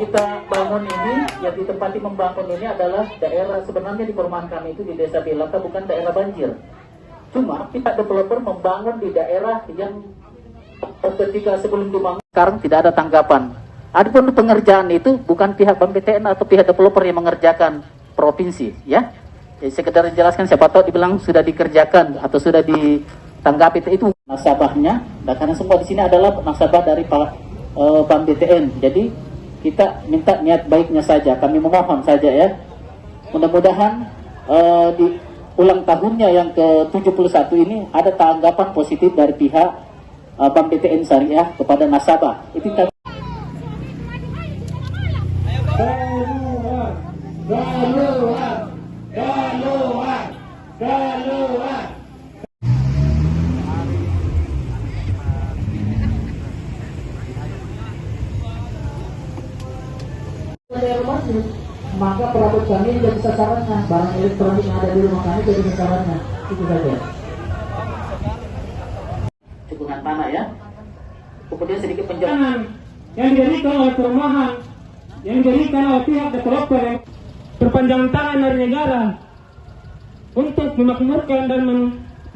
kita bangun ini, yang ditempati membangun ini adalah daerah, sebenarnya di perumahan kami itu di Desa Bilaka bukan daerah banjir. Cuma pihak developer membangun di daerah yang ketika sebelum dibangun sekarang tidak ada tanggapan. Adapun pengerjaan itu bukan pihak BAM-BTN atau pihak developer yang mengerjakan, provinsi, ya. Jadi sekedar jelaskan, siapa tahu dibilang sudah dikerjakan atau sudah ditanggapi, itu nasabahnya. Dan karena semua di sini adalah nasabah dari Pak BAM-BTN. Jadi kita minta niat baiknya saja, kami memohon saja ya. Mudah-mudahan di ulang tahunnya yang ke-71 ini ada tanggapan positif dari pihak BAM-BTN Syariah kepada nasabah. Itu kami. Keluar. Maka perabot kami jadi sasarannya, barang elektronik yang ada di rumah kami jadi sasarannya. Itu saja. Cekungan tanah ya. Kemudian sedikit penjelasan yang diberikan oleh perumahan, yang diberikan oleh pihak developer yang perpanjang tangan dari negara untuk memakmurkan dan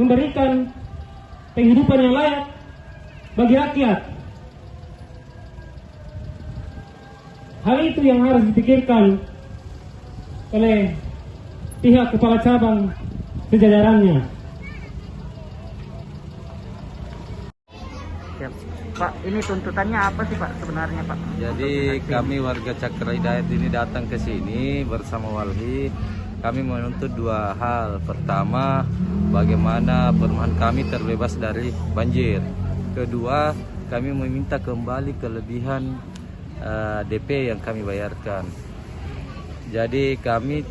memberikan penghidupan yang layak bagi rakyat. Hal itu yang harus dipikirkan oleh pihak kepala cabang sejajarannya. Pak, ini tuntutannya apa sih Pak sebenarnya Pak? Jadi kami warga Cakra Hidayat ini datang ke sini bersama Walhi. Kami menuntut dua hal. Pertama, bagaimana perumahan kami terbebas dari banjir. Kedua, kami meminta kembali kelebihan DP yang kami bayarkan. Jadi kami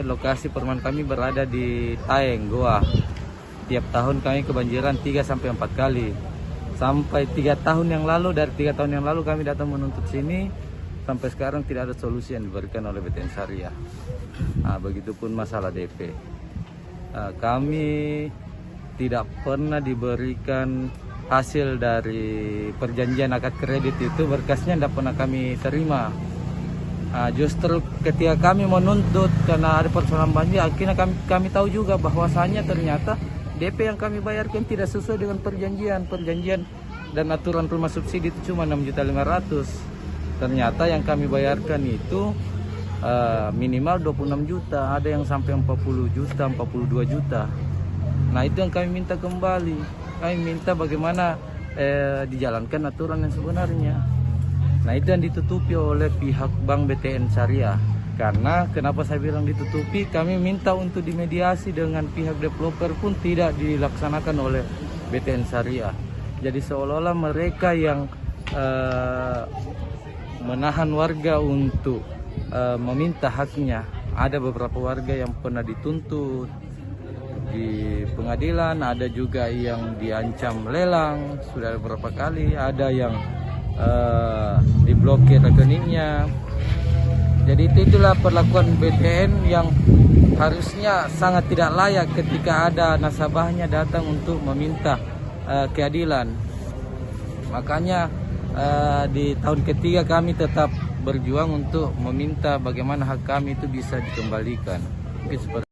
lokasi perumahan kami berada di Taeng, Goa. Tiap tahun kami kebanjiran 3-4 kali. Sampai 3 tahun yang lalu, dari 3 tahun yang lalu kami datang menuntut sini, sampai sekarang tidak ada solusi yang diberikan oleh BTN Syariah. Begitupun masalah DP. Kami tidak pernah diberikan hasil dari perjanjian akad kredit itu, berkasnya tidak pernah kami terima. Justru ketika kami menuntut karena ada persoalan banjir, akhirnya kami tahu juga bahwasanya ternyata DP yang kami bayarkan tidak sesuai dengan perjanjian dan aturan rumah subsidi itu cuma 6.500.000. Ternyata yang kami bayarkan itu minimal 26 juta, ada yang sampai 40 juta, 42 juta. Nah itu yang kami minta kembali. Kami minta bagaimana dijalankan aturan yang sebenarnya. Nah itu yang ditutupi oleh pihak Bank BTN Syariah. Karena kenapa saya bilang ditutupi, kami minta untuk dimediasi dengan pihak developer pun tidak dilaksanakan oleh BTN Syariah. Jadi seolah-olah mereka yang menahan warga untuk meminta haknya. Ada beberapa warga yang pernah dituntut di pengadilan, ada juga yang diancam lelang sudah beberapa kali, ada yang diblokir rekeningnya. Jadi itulah perlakuan BTN yang harusnya sangat tidak layak ketika ada nasabahnya datang untuk meminta keadilan. Makanya di tahun ketiga kami tetap berjuang untuk meminta bagaimana hak kami itu bisa dikembalikan. Mungkin seperti